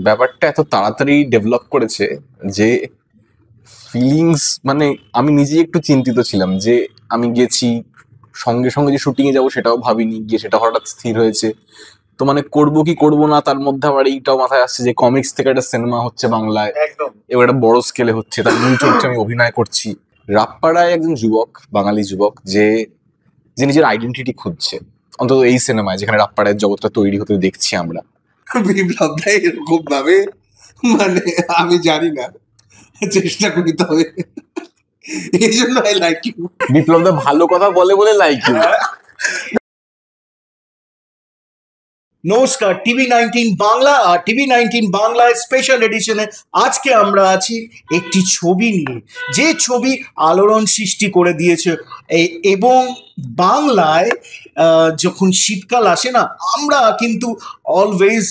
ব্যাপারটা এত তাড়াতাড়ি ডেভেলপ করেছে যে ফিলিংস, মানে আমি নিজেই একটু চিন্তিত ছিলাম যে আমি গেছি, সঙ্গে সঙ্গে যে শুটিং এ যাবো সেটাও ভাবিনি, গিয়ে সেটা হঠাৎ স্থির হয়েছে। তো মানে করবো কি করবো না, তার মধ্যে আবার এইটাও মাথায় আসছে যে কমিক্স থেকে একটা সিনেমা হচ্ছে বাংলায়, একদম এবার একটা বড় স্কেলে হচ্ছে, তার মূল চরিত্রে আমি অভিনয় করছি। রাপ্পারায় একজন যুবক, বাঙালি যুবক, যে যে নিজের আইডেন্টিটি খুঁজছে, অন্তত এই সিনেমায় যেখানে রাপ্পারায়ের জগৎটা তৈরি হতে দেখছি আমরা। বিপ্লব দা এরকম ভাবে, মানে আমি জানি না, চেষ্টা করি তবে এই জন্য আই লাইক ইউ। বিপ্লব দা ভালো কথা বলে বলে লাইক ইউ। নমস্কার, টিভি-19 বাংলা আর টিভি-19 বাংলায় স্পেশাল এডিশনে আজকে আমরা আছি একটি ছবি নিয়ে, যে ছবি আলোড়ন সৃষ্টি করে দিয়েছে। এবং বাংলায় যখন শীতকাল আসে না, আমরা কিন্তু অলওয়েজ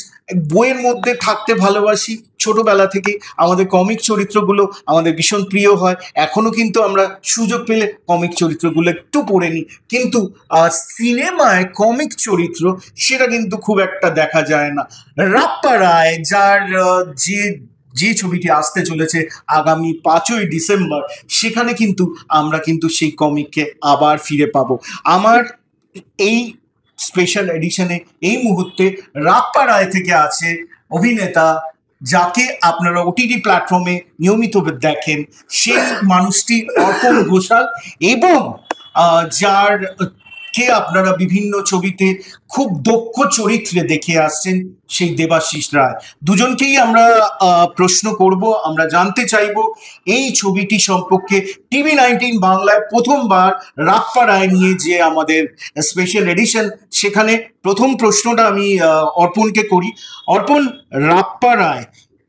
বইয়ের মধ্যে থাকতে ভালোবাসি। ছোটবেলা থেকে আমাদের কমিক চরিত্রগুলো আমাদের ভীষণ প্রিয় হয়। এখনো কিন্তু আমরা সুযোগ পেলে কমিক চরিত্রগুলো একটু পড়ে নিই, কিন্তু সিনেমায় কমিক চরিত্র সেটা কিন্তু খুব একটা দেখা যায় না। রাপ্পা রায়, যার যে ছবিটি আসতে চলেছে আগামী 5ই ডিসেম্বর, সেখানে কিন্তু আমরা কিন্তু সেই কমিককে আবার ফিরে পাবো। আমার এই স্পেশাল এডিশনে এই মুহূর্তে রাপ্পা রায় থেকে আছে অভিনেতা, যাকে আপনারা ওটিটি প্ল্যাটফর্মে নিয়মিত দেখেন, সেই মানুষটি অর্পণ ঘোষাল, এবং যার কে আপনারা বিভিন্ন ছবিতে খুব দক্ষ চরিত্রে দেখে আসছেন, সেই দেবাশিস রায়। দুজনকেই আমরা প্রশ্ন করব, আমরা জানতে চাইব এই ছবিটি সম্পর্কে। টিভি-19 বাংলায় প্রথমবার রাপ্পা রায় নিয়ে যে আমাদের স্পেশাল এডিশন, সেখানে প্রথম প্রশ্নটা আমি অর্পণকে করি। অর্পণ, রাপ্পা রায়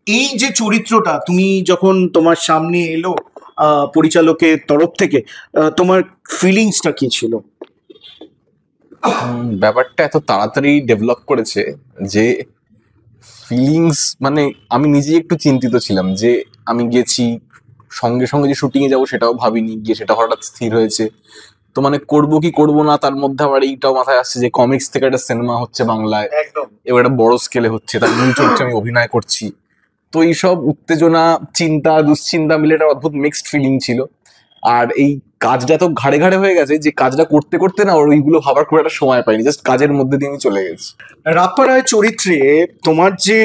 এই যে চরিত্রটা তুমি যখন তোমার সামনে এলো পরিচালকের তরফ থেকে, তোমার ফিলিংসটা কি ছিল? ব্যাপারটা এত তাড়াতাড়ি ডেভেলপ করেছে যে ফিলিংস, মানে আমি নিজেই একটু চিন্তিত ছিলাম যে আমি গেছি, সঙ্গে সঙ্গে যে শুটিং এ যাবো সেটাও ভাবিনি, গিয়ে সেটা হঠাৎ স্থির হয়েছে। তো মানে করবো কি করবো না, তার মধ্যে আবার এইটাও মাথায় আসছে যে কমিক্স থেকে একটা সিনেমা হচ্ছে বাংলায়, একদম এবার একটা বড় স্কেলে হচ্ছে, তার মূল চরিত্রে আমি অভিনয় করছি। তো এইসব উত্তেজনা, চিন্তা, দুশ্চিন্তা মিলে একটা অদ্ভুত মিক্সড ফিলিং ছিল। আর এই কাজটা তো ঘাড়ে ঘাড়ে হয়ে গেছে যে কাজটা করতে করতে না ওর ওইগুলো ভাবার খুব একটা সময় পাইনি, জাস্ট কাজের মধ্যে দিয়ে আমি চলে গেছি। রাপ্পা রায় চরিত্রে তোমার যে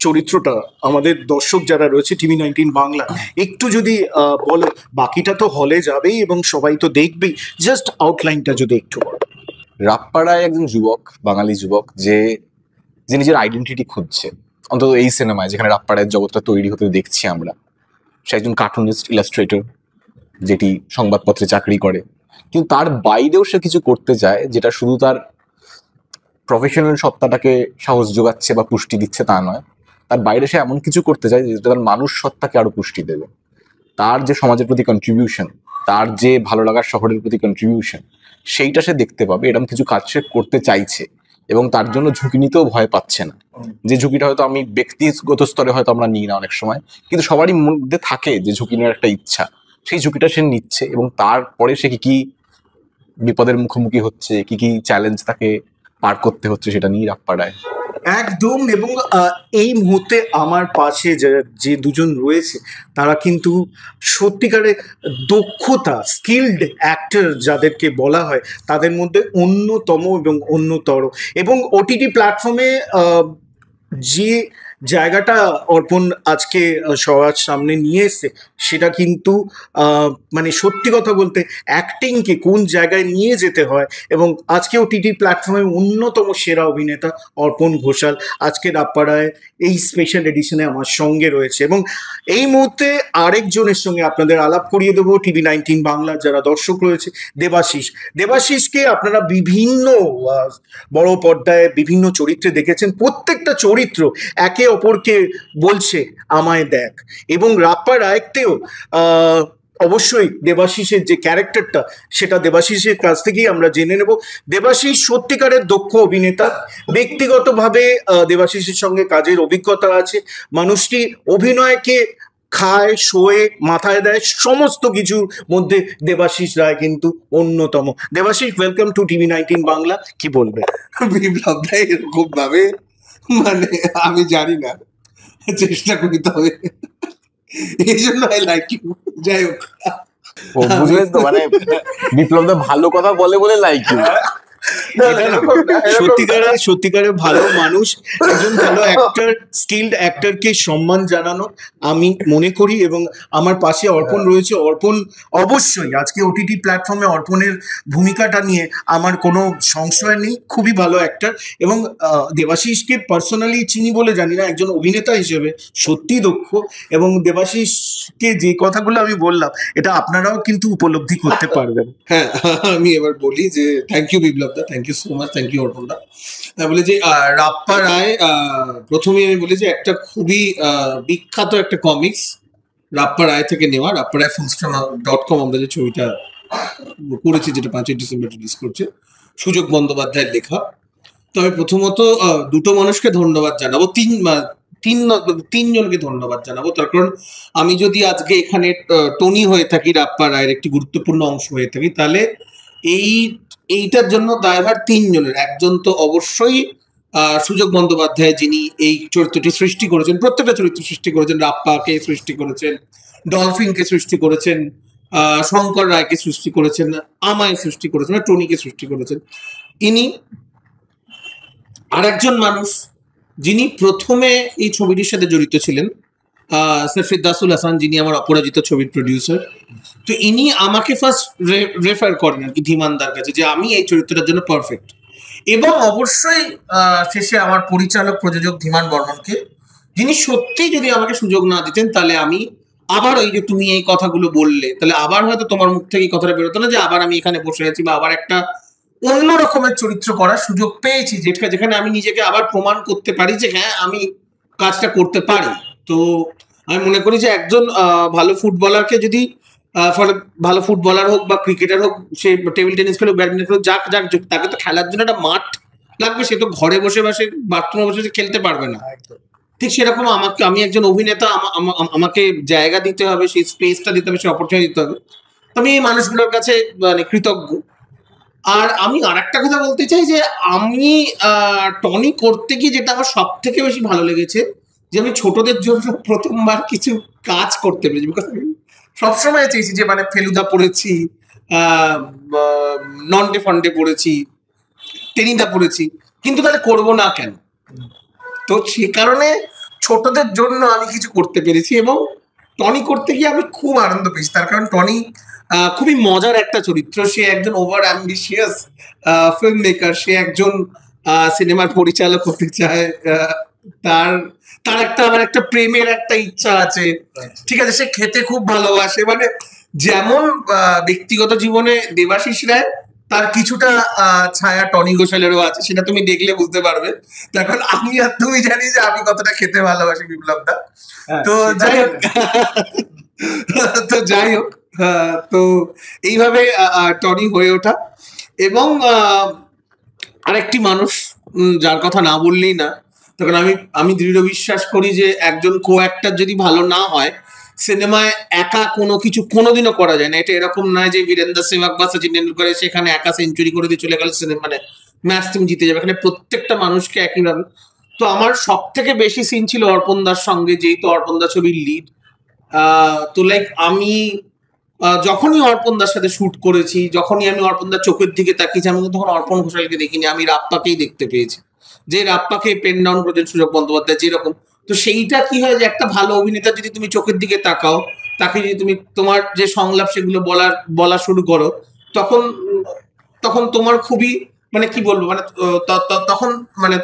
চরিত্রটা, আমাদের দর্শক যারা রয়েছে টিভি-19 বাংলা, একটু যদি বলো, বাকিটা তো হলে যাবেই এবং সবাই তো দেখবেই, জাস্ট আউটলাইনটা যদি একটু বলো। রাপ্পারায় একজন যুবক, বাঙালি যুবক, যে যে নিজের আইডেন্টিটি খুঁজছে, অন্তত এই সিনেমায় যেখানে রাপ্পারায়ের জগৎটা তৈরি হতে দেখছি আমরা। সে একজন কার্টুনিস্ট, ইলাস্ট্রেটর, যেটি সংবাদপত্রে চাকরি করে, কিন্তু তার বাইরেও সে কিছু করতে চায় যেটা শুধু তার প্রফেশনাল সত্তাটাকে সাহস যোগাচ্ছে বা পুষ্টি দিচ্ছে তা নয়। তার বাইরে সে এমন কিছু করতে চায় যেটা তার মানুষ সত্তাকে আরো পুষ্টি দেবে। তার যে সমাজের প্রতি কন্ট্রিবিউশন, তার যে ভালো লাগার শহরের প্রতি কন্ট্রিবিউশন, সেইটা সে দেখতে পাবে। এরকম কিছু কাজ সে করতে চাইছে এবং তার জন্য ঝুঁকি নিতেও ভয় পাচ্ছে না। যে ঝুঁকিটা হয়তো আমি ব্যক্তিগত স্তরে হয়তো আমরা নিই না অনেক সময়, কিন্তু সবারই মধ্যে থাকে যে ঝুঁকি নেওয়ার একটা ইচ্ছা। সেই ঝুঁকিটা সে নিচ্ছে এবং তারপরে সে কি কি বিপদের মুখোমুখি হচ্ছে, কি কি চ্যালেঞ্জ তাকে পার করতে হচ্ছে, সেটা নিয়ে রাপ্পা রায়। একদম। এবং এই মুহূর্তে আমার পাশে যে দুজন রয়েছে, তারা কিন্তু সত্যিকারে দক্ষতা, স্কিল্ড অ্যাক্টর যাদেরকে বলা হয়, তাদের মধ্যে অন্যতম এবং অন্যতর। এবং ওটিটি প্ল্যাটফর্মে যে জায়গাটা অর্পণ আজকে সবার সামনে নিয়ে এসছে, সেটা কিন্তু মানে সত্যি কথা বলতে অ্যাক্টিংকে কোন জায়গায় নিয়ে যেতে হয়। এবং আজকে ওটিটি প্ল্যাটফর্মে অন্যতম সেরা অভিনেতা অর্পণ ঘোষাল আজকে রাপ্পা রায় এই স্পেশাল এডিশনে আমার সঙ্গে রয়েছে। এবং এই মুহূর্তে আরেকজনের সঙ্গে আপনাদের আলাপ করিয়ে দেবো, টিভি-19 বাংলার যারা দর্শক রয়েছে, দেবাশিসকে আপনারা বিভিন্ন বড় পর্দায় বিভিন্ন চরিত্রে দেখেছেন। প্রত্যেকটা চরিত্র একে অপরকে বলছে আমায় দেখ। এবং রাপ্পা রায়তেও অবশ্যই দেবাশিসের যে ক্যারেক্টারটা, সেটা দেবাশিসের কাছ থেকেই আমরা জেনে নেব। দেবাশিস সত্যিকারের দক্ষ অভিনেতা, ব্যক্তিগতভাবে দেবাশিসের সঙ্গে কাজের অভিজ্ঞতা আছে। মানুষটি অভিনয়কে খায়, শোয়ে, মাথায় দেয়, সমস্ত কিছুর মধ্যে দেবাশিস রায় কিন্তু অন্যতম। দেবাশিস, ওয়েলকাম টু টিভি-19 বাংলা। কি বলবে? বিপ্লব দা এরকম ভাবে, মানে আমি জানি না, চেষ্টা করি তবে, এই জন্য আই লাইক ইউ। যাই হোক, ও বুঝলেন তো, মানে বিপ্লব দা ভালো কথা বলে বলে লাইক ইউ। সত্যিকারের ভালো মানুষ, একজন ভালো অ্যাক্টর, স্কিল্ড অ্যাক্টরকে সম্মান জানানো আমি মনে করি। এবং আমার পাশে অর্পণ রয়েছে। অর্পণ অবশ্যই আজকে ওটিটি প্ল্যাটফর্মে অর্পণের ভূমিকাটা নিয়ে আমার কোনো সংশয় নেই, খুবই ভালো অ্যাক্টর। এবং দেবাশিসকে পার্সোনালি চিনি বলে জানি না, একজন অভিনেতা হিসেবে সত্যি দক্ষ। এবং দেবাশিসকে যে কথাগুলো আমি বললাম, এটা আপনারাও কিন্তু উপলব্ধি করতে পারবেন। হ্যাঁ, আমি এবার বলি যে thank you Biplab da, thank you so much, thank you Arpan da. বলে যে রাপ্পা রায়, প্রথমে আমি বলি যে একটা খুবই বিখ্যাত একটা কমিক্স রাপ্পা রায় থেকে নেওয়া। রাপ্পা রায় fullstar.com আমরা যে ছবিটা করেছি, যেটা 5ই ডিসেম্বর রিলিজ করছে, সুযোগ বন্দ্যোপাধ্যায়ের লেখা। তো আমি প্রথমত দুটো মানুষকে ধন্যবাদ জানাবো, তিনজনকে ধন্যবাদ জানাবো। তার কারণ আমি যদি আজকে এখানে টনি হয়ে থাকি, রাপ্পা রায়ের একটি গুরুত্বপূর্ণ অংশ হয়ে থাকি, তাহলে এইটার জন্য দায়ভার তিনজনের। একজন তো অবশ্যই সুযোগ বন্দ্যোপাধ্যায়, যিনি এই চরিত্রটি সৃষ্টি করেছেন, প্রত্যেকটা চরিত্র সৃষ্টি করেছেন। রাপ্পাকে সৃষ্টি করেছেন, ডলফিনকে সৃষ্টি করেছেন, শঙ্কর রায়কে সৃষ্টি করেছেন, আমায় সৃষ্টি করেছেন, টনিকে সৃষ্টি করেছেন। ইনি আরেকজন মানুষ যিনি প্রথমে এই ছবিটির সাথে জড়িত ছিলেন, স্যার ফিরদাউসুল হাসান, যিনি আমার অপরাজিত ছবির প্রডিউসার। তো ইনি আমাকে ফার্স্ট রেফার করেন আর কি ধীমানদার কাছে, যে আমি এই চরিত্রটার জন্য পারফেক্ট। এবং অবশ্যই শেষে আমার পরিচালক প্রযোজক ধীমান বর্মনকে, যিনি সত্যি যদি আমাকে সুযোগ না দিতেন, তাহলে আমি আবার ওই যে তুমি এই কথাগুলো বললে, তাহলে আবার হয়তো তোমার মুখ থেকে এই কথাটা বেরোতো না যে আবার আমি এখানে বসে আছি, বা আবার একটা অন্য রকমের চরিত্র করার সুযোগ পেয়েছি, যেখানে আমি নিজেকে আবার প্রমাণ করতে পারি যে হ্যাঁ আমি কাজটা করতে পারি। তো আমি মনে করি যে একজন ভালো ফুটবলারকে যদি ভালো ফুটবলার হোক বা ক্রিকেটার হোক, সে টেবিল টেনিস খেলুক, ব্যাডমিন্টন খেলুক, যাক তাকে তো খেলার জন্য একটা মাঠ লাগবে। সে তো ঘরে বসে বসে বাথরুমে বসে খেলতে পারবে না। ঠিক সেরকম আমি একজন অভিনেতা, আমাকে জায়গা দিতে হবে, সেই স্পেসটা দিতে হবে, সেই অপরচুনিটি দিতে হবে। আমি এই মানুষগুলোর কাছে মানে কৃতজ্ঞ। আর আমি আর একটা কথা বলতে চাই যে আমি টনি করতে গিয়ে যেটা আমার সব থেকে বেশি ভালো লেগেছে, যে আমি ছোটদের জন্য প্রথমবার কিছু কাজ করতে পেরেছি। বিকজ আমি সবসময় চেয়েছি যে মানে ফেলুদা পড়েছি, নন্টে ফন্টে পড়েছি, টেনিদা পড়েছি, কিন্তু তাহলে করবো না কেন? তো সে কারণে ছোটদের জন্য আমি কিছু করতে পেরেছি। এবং টনি করতে গিয়ে আমি খুব আনন্দ পেয়েছি, তার কারণ টনি খুবই মজার একটা চরিত্র। সে একজন ওভার অ্যাম্বিশিয়াস ফিল্ম মেকার, সে একজন সিনেমার পরিচালক হতে চায়, তার একটা আবার একটা প্রেমের একটা ইচ্ছা আছে, ঠিক আছে, সে খেতে খুব ভালোবাসে। মানে যেমন ব্যক্তিগত জীবনে দেবাশিস রায়, তার কিছুটা ছায়া টনি ঘোষালেরও আছে, সেটা তুমি দেখলে বুঝতে পারবে। তার কারণ আমি আর তুমি জানি যে আমি কতটা খেতে ভালোবাসি বিপ্লব দা। তো যাই হোক, তো এইভাবে টনি হয়ে ওঠা। এবং আরেকটি মানুষ যার কথা না বললেই না, তখন আমি দৃঢ় বিশ্বাস করি যে একজন কো অ্যাক্টর যদি ভালো না হয়, সিনেমায় একা কোনো কিছু কোনোদিনও করা যায় না। এটা এরকম নয় যে বীরেন্দ্র সেহবাগ বা সচিন টেন্ডুলকার সেখানে একা সেঞ্চুরি করে দিয়ে চলে গেল, সিনেমা মানে ম্যাচ তুমি জিতে যাবে। এখানে প্রত্যেকটা মানুষকে একইভাবে। তো আমার সব থেকে বেশি সিন ছিল অর্পণ দার সঙ্গে, যেহেতু অর্পণ দা ছবির লিড। তো লাইক আমি যখনই অর্পণ দার সাথে শুট করেছি, যখনই আমি অর্পণ দার চোখের দিকে তাকিয়েছি, আমি তখন অর্পণ ঘোষালকে দেখিনি, আমি রাপ্পাকেই দেখতে পেয়েছি, যে রাপ্পাকে পেন ডাউন করেছেন সুযোগ বন্দ্যোপাধ্যায় যেরকম। তো সেইটা কি হয় যে একটা ভালো অভিনেতা যদি তুমি চোখের দিকে তাকাও, তাকে যদি তুমি তোমার যে সংলাপ সেগুলো বলা শুরু করো, তখন তোমার খুবই মানে কি বলবো, মানে তখন মানে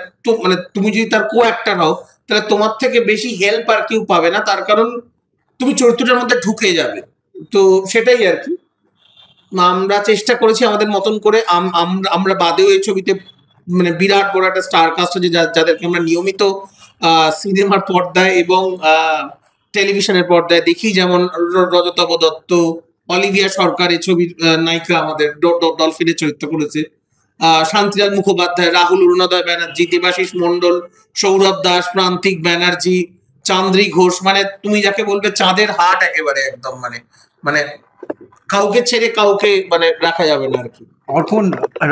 তুমি যদি তার কো অ্যাক্টর হও, তাহলে তোমার থেকে বেশি হেল্প আর কেউ পাবে না, তার কারণ তুমি চরিত্রটার মধ্যে ঢুকে যাবে। তো সেটাই আর কি আমরা চেষ্টা করেছি আমাদের মতন করে। আমরা বাদেও এই ছবিতে মানে বিরাট বড় একটা স্টার কাস্ট আছে, যাদেরকে আমরা নিয়মিত সিনেমার পর্দায় এবং টেলিভিশনের পর্দায় দেখি, যেমন রজতাভ দত্ত, অলিভিয়া সরকার এই ছবির নায়িকা আমাদের ডলফিনের চরিত্র করেছে, শান্তিলাল মুখোপাধ্যায়, রাহুল অরুণোদয় ব্যানার্জি, দেবাশিস মন্ডল, সৌরভ দাস, প্রান্তিক ব্যানার্জি, চান্দ্রী ঘোষ, মানে তুমি যাকে বলবে চাঁদের হাট একেবারে একদম, মানে কাউকে ছেড়ে কাউকে মানে রাখা যাবে না আর কি। অর্পণ,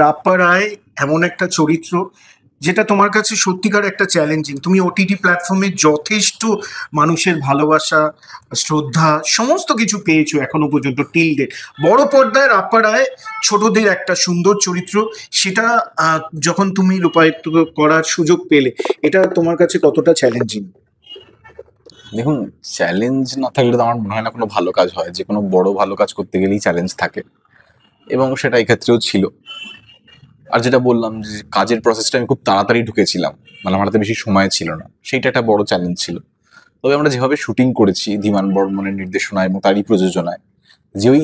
রাপ্পা রায় এমন একটা চরিত্র যেটা তোমার কাছে সত্যিকার একটা চ্যালেঞ্জিং, তুমি ওটিটি প্ল্যাটফর্মে যথেষ্ট মানুষের ভালোবাসা, শ্রদ্ধা সমস্ত কিছু পেয়েছো এখনো পর্যন্ত টিল ডেট। বড় পর্দায় রাপ্পারায় ছোটদের একটা সুন্দর চরিত্র, সেটা যখন তুমি রূপায়িত করার সুযোগ পেলে, এটা তোমার কাছে কতটা চ্যালেঞ্জিং? দেখুন, চ্যালেঞ্জ না থাকলে তো আমার মনে হয় না কোনো ভালো কাজ হয়। যে কোনো বড় ভালো কাজ করতে গেলেই চ্যালেঞ্জ থাকে, এবং সেটা এক্ষেত্রেও ছিল। আর যেটা বললাম যে কাজের প্রসেসটা আমি খুব তাড়াতাড়ি ঢুকেছিলাম, মানে আমার হাতে বেশি সময় ছিল না, সেইটা একটা বড় চ্যালেঞ্জ ছিল। তবে আমরা যেভাবে শুটিং করেছি ধীমান বর্মনের নির্দেশনায় এবং তারই প্রযোজনায়, যে ওই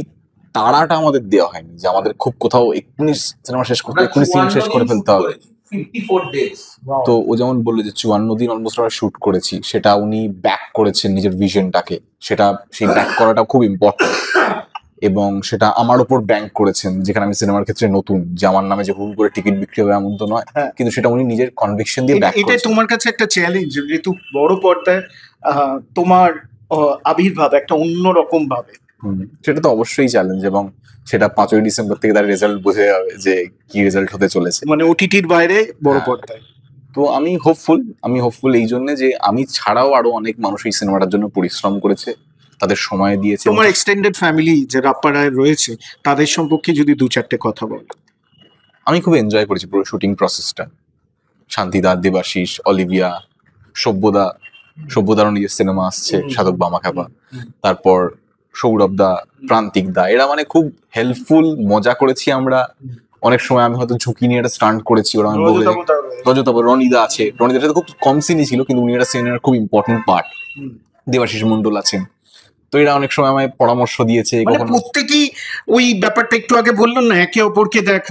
তাড়াটা আমাদের দেওয়া হয়নি, যে আমাদের খুব কোথাও এক্ষুনি সিনেমা শেষ করতে, এক্ষুনি সিন শেষ করে ফেলতে হবে। 54 days। তো ও যেমন বললো যে 54 দিন অলমোস্ট আমরা শুট করেছি, সেটা উনি ব্যাক করেছেন নিজের ভিশনটাকে, সেটা সেই ব্যাক করাটা খুব ইম্পর্টেন্ট। এবং সেটা আমার উপর ব্যাংক করেছেন, যেখানে আমি সিনেমার ক্ষেত্রে নতুন, যে আমার নামে যে হুল করে টিকিট বিক্রি হবে এমন তো নয়, কিন্তু সেটা উনি নিজের কনভিকশন দিয়ে ব্যাক এটাই করেছেন। তোমার কাছে একটা চ্যালেঞ্জ, যেহেতু বড় পর্দায় তোমার আবির্ভাব একটা অন্যরকম ভাবে। সেটা তো অবশ্যই চ্যালেঞ্জ, এবং সেটা 5ই ডিসেম্বর থেকে তার রেজাল্ট বোঝা যাবে যে কি রেজাল্ট হতে চলেছে, মানে ওটিটির বাইরে বড় হ্যাঁ। পর্দায়। তো আমি হোপফুল এই জন্য যে আমি ছাড়াও আরো অনেক মানুষ এই সিনেমাটার জন্য পরিশ্রম করেছে, তাদের সময় দিয়েছে। তোমার এক্সটেন্ডেড ফ্যামিলি যে রাপ্পারায় রয়েছে, তাদের সম্পর্কে যদি দু চারটে কথা বল। আমি খুব এনজয় করেছি পুরো শুটিং প্রসেসটা। শান্তিদা, দেবাশিস, অলিভিয়া, সভ্যদারও নিজের সিনেমা আসছে, সাধক বামাখ্যাপা, তারপর সৌরভ দা, প্রান্তিক দা, এরা মানে খুব হেল্পফুল, মজা করেছি আমরা। অনেক সময় আমি হয়তো ঝুঁকি নিয়ে একটা স্টান্ট করেছি, ওরা আমি বলে রজত, রনিদা আছে, রনিদার সাথে খুব কম সিনই ছিল, কিন্তু উনি একটা সিনের খুব ইম্পর্টেন্ট পার্ট। দেবাশিস মন্ডল আছেন, তো এরা অনেক সময় আমায় পরামর্শ দিয়েছে। মানে প্রত্যেকেই ওই ব্যাপারটা একটু আগে বললাম না, একে অপরকে দেখ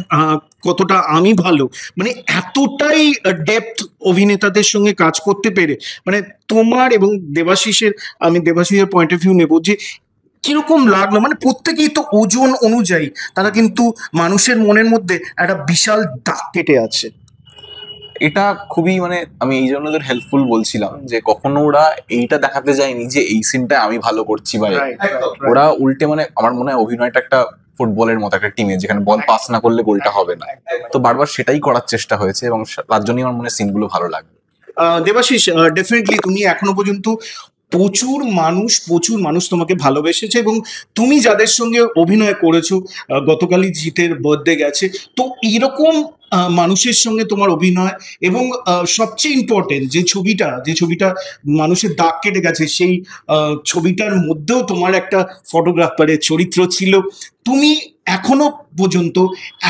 কতটা আমি ভালো, মানে এতটাই ডেপথ অভিনেতাদের সঙ্গে কাজ করতে পেরে, মানে তোমার এবং দেবাশিসের, আমি দেবাশিসের পয়েন্ট অফ ভিউ নেবো যে কিরকম লাগলো, মানে প্রত্যেকেই তো ওজন অনুযায়ী তারা কিন্তু মানুষের মনের মধ্যে একটা বিশাল দাগ কেটে আছে। এটা খুবই, মানে আমি এই জন্য ওদের হেল্পফুল বলছিলাম, যে কখনো ওরা এইটা দেখাতে যায়নি যে এই সিনটা আমি ভালো করছি বা ওরা উল্টে, মানে আমার মনে হয় অভিনয়টা একটা ফুটবলের মতো একটা টিমে, যেখানে বল পাস না করলে গোলটা হবে না, তো বারবার সেটাই করার চেষ্টা হয়েছে, এবং তার জন্যই আমার মনে হয় সিনগুলো ভালো লাগে। দেবাশিস, ডেফিনেটলি তুমি এখনো পর্যন্ত প্রচুর মানুষ তোমাকে ভালোবেসেছে, এবং তুমি যাদের সঙ্গে অভিনয় করেছো, গতকালই জিতের বার্থডে গেছে, তো এইরকম মানুষের সঙ্গে তোমার অভিনয়, এবং সবচেয়ে ইম্পর্টেন্ট যে ছবিটা মানুষের দাগ কেটে গেছে, সেই ছবিটার মধ্যেও তোমার একটা ফটোগ্রাফারের চরিত্র ছিল। তুমি এখনো পর্যন্ত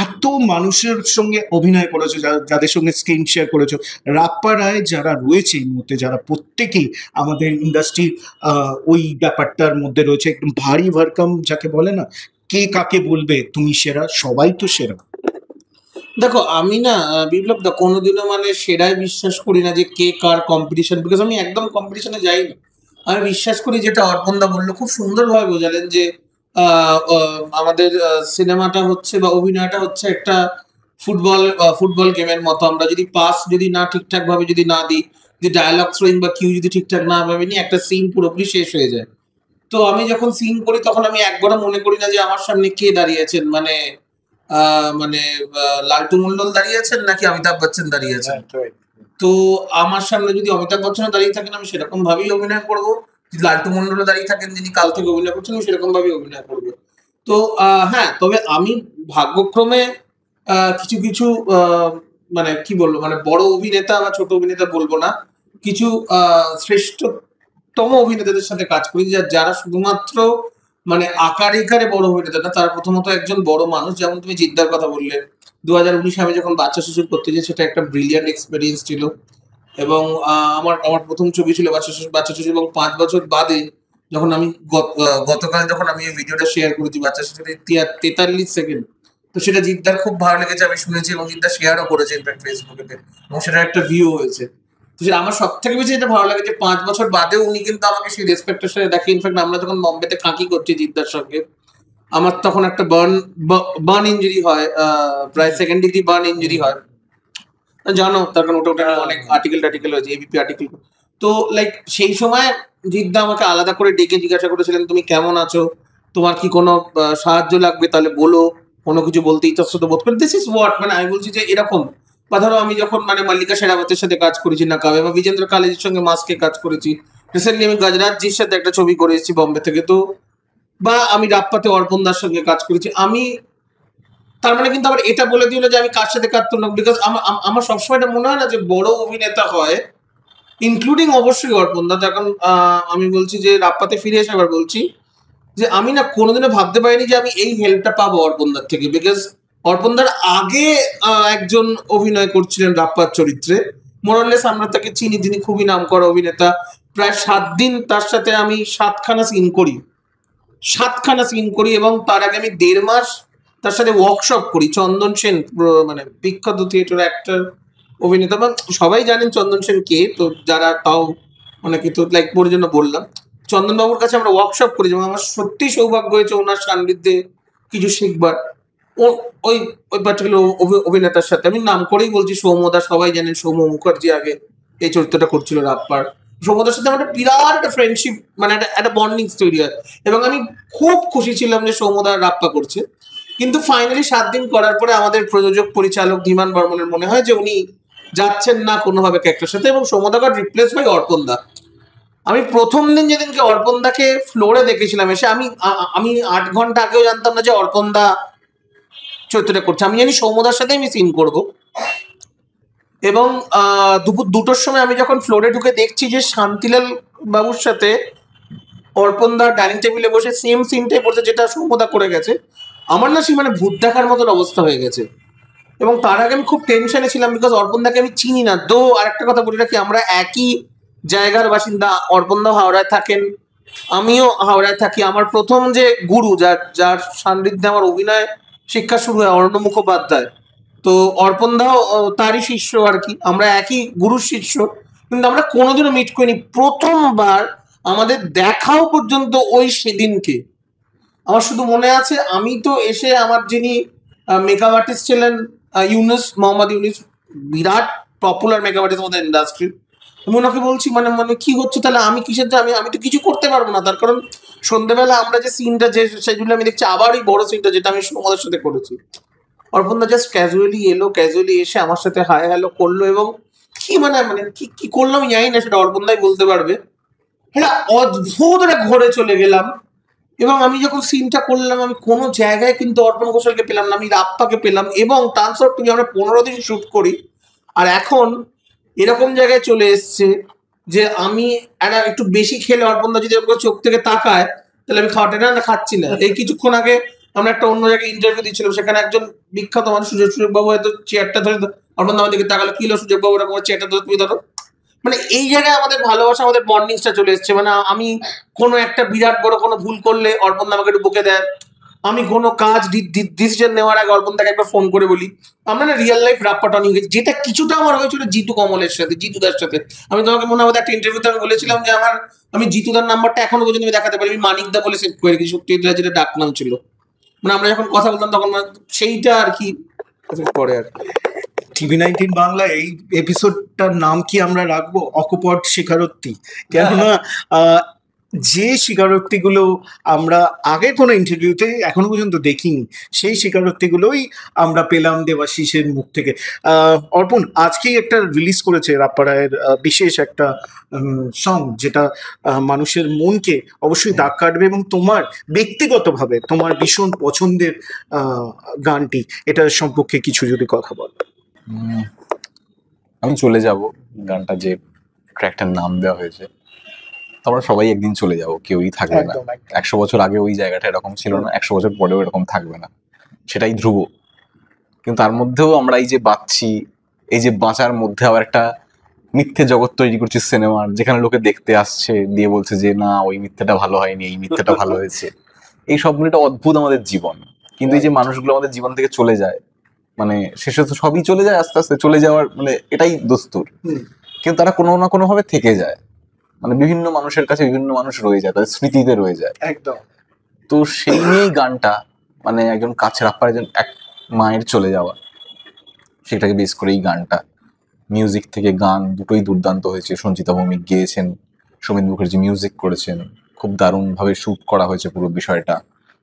এত মানুষের সঙ্গে অভিনয় করেছো, যাদের সঙ্গে স্ক্রিন শেয়ার করেছো, রাপ্পারায় যারা রয়েছে এই মুহূর্তে, যারা প্রত্যেকেই আমাদের ইন্ডাস্ট্রির ওই ব্যাপারটার মধ্যে রয়েছে, একদম ভারী ভারকাম যাকে বলে না, কে কাকে বলবে তুমি সেরা, সবাই তো সেরা। দেখো, আমি না বিপ্লব দা কোনোদিনও মানে সেরাই বিশ্বাস করি না যে কে কার কম্পিটিশন, বিকজ আমি একদম কম্পিটিশনে যাই না। আমি বিশ্বাস করি, যেটা অর্পণ দা বললো খুব সুন্দরভাবে বোঝালেন, যে আমাদের সিনেমাটা হচ্ছে বা অভিনয়টা হচ্ছে একটা ফুটবল গেমের মতো। আমরা যদি পাস যদি না ঠিকঠাক ভাবে যদি না দিই, যদি ডায়ালগ থ্রোয়িং বা কিউ যদি ঠিকঠাক না ভাবে নি, একটা সিন পুরোপুরি শেষ হয়ে যায়। তো আমি যখন সিন করি তখন আমি একবারও মনে করি না যে আমার সামনে কে দাঁড়িয়েছেন, মানে লালটু মন্ডল দাঁড়িয়েছেন নাকি অমিতাভ বচ্চন দাঁড়িয়েছেন। তো আমার সামনে যদি অমিতাভ বচ্চন দাঁড়িয়ে থাকেন, আমি সেরকম ভাবেই অভিনয় করবো। যদি লালটু মন্ডল দাঁড়িয়ে থাকেন, যিনি কাল থেকে অভিনয় করছেন, আমি সেরকম ভাবেই অভিনয় করবো। তো হ্যাঁ, তবে আমি ভাগ্যক্রমে কিছু কিছু মানে কি বলবো, মানে বড় অভিনেতা বা ছোট অভিনেতা বলবো না, কিছু শ্রেষ্ঠতম অভিনেতাদের সাথে কাজ করি, যারা শুধুমাত্র মানে আকারে বড় অভিনেতা না, তার প্রথমত একজন বড় মানুষ। যেমন তুমি জিদ্দার কথা বললে, 2019 আমি যখন বাচ্চা শিশুর করতে যাই, সেটা একটা ব্রিলিয়ান্ট এক্সপিরিয়েন্স ছিল। এবং আমার প্রথম ছবি ছিল বাচ্চা শিশু, এবং 5 বছর বাদে যখন আমি গতকাল যখন আমি এই ভিডিওটা শেয়ার করেছি, বাচ্চা শিশুর 43 সেকেন্ড, তো সেটা জিদ্দার খুব ভালো লেগেছে, আমি শুনেছি, এবং জিদ্দার শেয়ারও করেছে ইনফ্যাক্ট ফেসবুকে, এবং সেটা একটা ভিউ হয়েছে। তো সেটা আমার সব থেকে বেশি এটা ভালো লাগে যে 5 বছর বাদেও উনি কিন্তু আমাকে সেই রেসপেক্টের সাথে দেখে। ইনফ্যাক্ট আমরা যখন বম্বেতে খাঁকি করছি জিদ্দার সঙ্গে, আমার তখন একটা বার্ন ইঞ্জুরি হয়, প্রায় 2nd ডিগ্রি বার্ন ইঞ্জুরি হয়, জানো, তার কারণ ওটা অনেক আর্টিকেল হয়েছে, এবিপি আর্টিকেল। তো লাইক সেই সময় জিদ্দা আমাকে আলাদা করে ডেকে জিজ্ঞাসা করেছিলেন, তুমি কেমন আছো, তোমার কি কোনো সাহায্য লাগবে তাহলে বলো, কোনো কিছু বলতে ইতস্তত বোধ করে। দিস ইজ হোয়াট, মানে আমি বলছি যে এরকম বা ধরো আমি যখন মানে মল্লিকা শেরাবতের সাথে কাজ করেছি নাকাবে, বা বিজেন্দ্র কালেজের সঙ্গে মাস্কে কাজ করেছি, রিসেন্টলি আমি গজরাজজির সাথে একটা ছবি করে এসেছি বম্বে থেকে, তো বা আমি রাপ্পাতে অর্পণদার সঙ্গে কাজ করেছি, আমি তার মানে কিন্তু আবার এটা বলে দিল যে আমি কার সাথে কাজ করলাম, বিকজ আমার সবসময় এটা মনে হয় না যে বড় অভিনেতা হয়, ইনক্লুডিং অবশ্যই অর্পণদা, যখন আমি বলছি যে রাপ্পাতে ফিরে এসে আবার বলছি যে আমি না কোনোদিনও ভাবতে পারিনি যে আমি এই হেল্পটা পাবো অর্পণদার থেকে, বিকজ অর্পণদার আগে একজন অভিনয় করছিলেন রাপ্পার চরিত্রে, মোরালেস আমরা তাকে চিনি, তিনি খুবই নামকরা অভিনেতা। প্রায় 7 দিন তার সাথে আমি 7খানা সিন করি, এবং তার আগে আমি 1.5 মাস তার সাথে ওয়ার্কশপ করি। চন্দন সেন মানে বিখ্যাত থিয়েটার অ্যাক্টর অভিনেতা, এবং সবাই জানেন চন্দন সেন কে, তো যারা তাও অনেকে তো লাইক পড়ে জন্য বললাম, চন্দনবাবুর কাছে আমরা ওয়ার্কশপ করি, এবং আমার সত্যি সৌভাগ্য হয়েছে ওনার সান্নিধ্যে কিছু শিখবার। ও ওই ওই পার্টিকুলার অভিনেতার সাথে আমি নাম করেই বলছি, সৌম্যদা, সবাই জানেন সৌম্য মুখার্জি আগে এই চরিত্রটা করছিল রাপ্পার। সৌম্যদার সাথে আমার একটা বিরাট একটা ফ্রেন্ডশিপ, মানে একটা বন্ডিং তৈরি হয়, এবং আমি খুব খুশি ছিলাম যে সৌম্যদা রাপ্পা করছে। কিন্তু ফাইনালি 7 দিন করার পরে আমাদের প্রযোজক পরিচালক ধীমান বর্মনের মনে হয় যে উনি যাচ্ছেন না কোনোভাবে ক্যারেক্টারের সাথে, এবং সৌম্যদা গট রিপ্লেস বাই অর্পণদা। আমি প্রথম দিন যেদিনকে অর্পণদাকে ফ্লোরে দেখেছিলাম এসে, আমি 8 ঘন্টা আগেও জানতাম না যে অর্পণদা চরিত্রটা করছে। আমি জানি সৌম্যদার সাথে আমি সিন করব, এবং দুপুর 2টোর সময় আমি যখন ফ্লোরে ঢুকে দেখছি যে শান্তিলাল বাবুর সাথে অর্পণদা ডাইনিং টেবিলে বসে সেম সিনটাই করছে যেটা সৌম্যদা করে গেছে, আমার না সেই মানে ভূত দেখার মতন অবস্থা হয়ে গেছে। এবং তার আগে আমি খুব টেনশনে ছিলাম, বিকজ অর্পণদাকে আমি চিনি না। তো আরেকটা কথা বলে রাখি, আমরা একই জায়গার বাসিন্দা, অর্পণদা হাওড়ায় থাকেন, আমিও হাওড়ায় থাকি। আমার প্রথম যে গুরু, যার সান্নিধ্যে আমার অভিনয় শিক্ষা শুরু হয়, অর্ণব মুখোপাধ্যায়, তো অর্পণদাও তারই শিষ্য আর কি, আমরা একই গুরুর শিষ্য, কিন্তু আমরা কোনোদিনও মিট করিনি। প্রথমবার আমাদের দেখাও পর্যন্ত ওই সেদিনকে আমার শুধু মনে আছে, আমি তো এসে আমার যিনি মেকআপ আর্টিস্ট ছিলেন মোহাম্মদ ইউনুস, বিরাট পপুলার মেকআপ আর্টিস্ট আমাদের ইন্ডাস্ট্রি, আমি ওনাকে বলছি মানে মানে কি হচ্ছে, তাহলে আমি কিসের, আমি তো কিছু করতে পারবো না, তার কারণ সন্ধ্যেবেলা আমরা যে সিনটা, যে সেজন্য আমি দেখছি আবার এই বড় সিনটা যেটা আমি ওদের সাথে করেছি, অর্পণদা জাস্ট ক্যাজুয়ালি এসে আমার সাথে হাই হ্যালো করলো, এবং কি মানে মানে কি করলো আমি জানি না, সেটা অর্পণদাই বলতে পারবে। হ্যাঁ, অদ্ভুত একটা ঘরে চলে গেলাম, এবং আমি যখন সিনটা করলাম আমি কোনো জায়গায় কিন্তু অর্পণ ঘোষালকে পেলাম না, আমি রাপ্পাকে পেলাম, এবং ট্রান্সফার থেকে আমরা 15 দিন শুট করি, আর এখন এরকম জায়গায় চলে এসছে যে আমি একটু বেশি খেলে অর্পণদা যদি আমাকে চোখ থেকে তাকায়, তাহলে আমি খাওয়াটা না খাচ্ছি না। এই কিছুক্ষণ আগে আমরা একটা অন্য জায়গায় ইন্টারভিউ দিচ্ছিলাম, সেখানে একজন বিখ্যাত মানুষ সুযোগ বাবু হয়তো চেয়ারটা ধরে, অর্পণদা আমার দিকে তাকালো, কি হলো সুযোগ বাবু, এরকম চেয়ারটা ধরে তুমি ধরো। মানে এই জায়গায় আমাদের ভালোবাসা, আমাদের বন্ডিংসটা চলে এসছে। মানে আমি কোনো একটা বিরাট বড় কোনো ভুল করলে অর্পণদা আমাকে একটু বকে দেয়, আমি কোনো কাজ ডিসিশন নেওয়ার আগে অর্পণদাকে একবার ফোন করে বলি। আমরা না রিয়েল লাইফ রাপ্পাটা নিয়ে গেছি, যেটা কিছুটা আমার হয়েছিল জিতু কমলের সাথে, জিতুদার সাথে। আমি তোমাকে মনে হয় একটা ইন্টারভিউতে আমি বলেছিলাম যে আমি জিতুদার নাম্বারটা এখনো পর্যন্ত আমি দেখাতে পারি, আমি মানিকদা বলে সেভ করে রেখেছি, সত্যি যেটা ডাক নাম ছিল। মানে আমরা যখন কথা বলতাম তখন সেইটা আর কি পরে আর TV19 বাংলা এই এপিসোডটার নাম কি আমরা রাখবো? অকপট স্বীকারোক্তি। কেননা যে স্বীকারোক্তিগুলো আমরা আগে কোনো ইন্টারভিউতে এখনো পর্যন্ত দেখিনি, সেই স্বীকারোক্তিগুলোই আমরা পেলাম দেবাশিসের মুখ থেকে। অর্পণ আজকেই একটা রিলিজ করেছে রাপ্পা রায়ের বিশেষ একটা সং, যেটা মানুষের মনকে অবশ্যই দাগ কাটবে, এবং তোমার ব্যক্তিগতভাবে তোমার ভীষণ পছন্দের গানটি, এটার সম্পর্কে কিছু যদি কথা বল। আমি চলে যাব, গানটা যে ট্র্যাকটার নাম দেওয়া হয়েছে, আমরা সবাই একদিন চলে যাব, কেউই থাকবে না। 100 বছর আগে ওই জায়গাটা এরকম ছিল না, 100 বছর পরেও এরকম থাকবে না, সেটাই ধ্রুব। কিন্তু তার মধ্যেও আমরা এই যে বাঁচছি, এই যে বাঁচার মধ্যে আবার একটা মিথ্যে জগৎ তৈরি করছি সিনেমার, যেখানে লোকে দেখতে আসছে, দিয়ে বলছে যে না ওই মিথ্যাটা ভালো হয়নি, এই মিথ্যাটা ভালো হয়েছে। এই সবগুলো অদ্ভুত আমাদের জীবন। কিন্তু এই যে মানুষগুলো আমাদের জীবন থেকে চলে যায়, মানে শেষে তো সবই চলে যায়, আস্তে আস্তে চলে যাওয়ার মানে এটাই দস্তুর। কিন্তু তারা কোনো না কোনো ভাবে থেকে যায়, মানে বিভিন্ন মানুষের কাছে বিভিন্ন মানুষ রয়ে যায়, তাদের স্মৃতিতে রয়ে যায় একদম। তো সেই নিয়েই গানটা, মানে একজন কাছের আপ্পার একজন এক মায়ের চলে যাওয়া, সেটাকে বেস করে এই গানটা। মিউজিক থেকে গান দুটোই দুর্দান্ত হয়েছে। সঞ্চিতা ভৌমিক গেয়েছেন, সুমিত মুখার্জি মিউজিক করেছেন, খুব দারুণভাবে শুট করা হয়েছে পুরো বিষয়টা।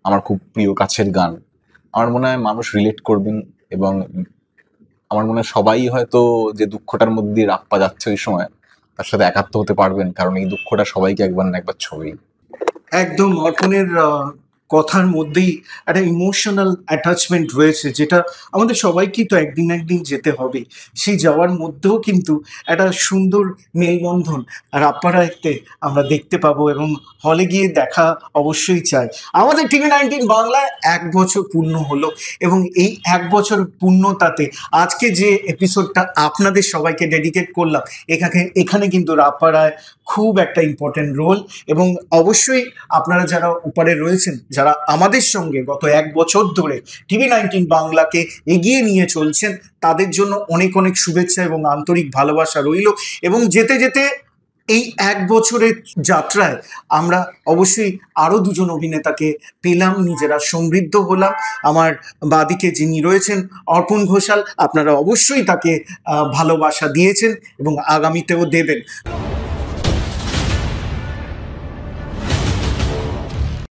আমার খুব প্রিয় কাছের গান, আমার মনে হয় মানুষ রিলেট করবেন, এবং আমার মনে হয় সবাই হয়তো যে দুঃখটার মধ্যে দিয়ে রাপ্পা যাচ্ছে ওই সময় তার সাথে একাত্ম হতে পারবেন, কারণ এই দুঃখটা সবাইকে একবার না একবার ছবেই। একদম অর্পণের কথার মধ্যেই একটা ইমোশনাল অ্যাটাচমেন্ট রয়েছে, যেটা আমাদের সবাইকেই তো একদিন একদিন যেতে হবে। সেই যাওয়ার মধ্যেও কিন্তু একটা সুন্দর মেলবন্ধন রাপ্পারায়তে আমরা দেখতে পাবো এবং হলে গিয়ে দেখা অবশ্যই চাই। আমাদের TV19 বাংলায় 1 বছর পূর্ণ হলো এবং এই 1 বছর পূর্ণতাতে আজকে যে এপিসোডটা আপনাদের সবাইকে ডেডিকেট করলাম, এখানে কিন্তু রাপ্পারায় খুব একটা ইম্পর্টেন্ট রোল। এবং অবশ্যই আপনারা যারা ওপারে রয়েছেন, যারা আমাদের সঙ্গে গত 1 বছর ধরে TV19 বাংলাকে এগিয়ে নিয়ে চলছেন, তাদের জন্য অনেক অনেক শুভেচ্ছা এবং আন্তরিক ভালোবাসা রইল। এবং যেতে যেতে এই 1 বছরের যাত্রায় আমরা অবশ্যই আরও 2 জন অভিনেতাকে পেলাম, নিজেরা সমৃদ্ধ হলাম। আমার বাদিকে যিনি রয়েছেন অর্পণ ঘোষাল, আপনারা অবশ্যই তাকে ভালোবাসা দিয়েছেন এবং আগামীতেও দেবেন।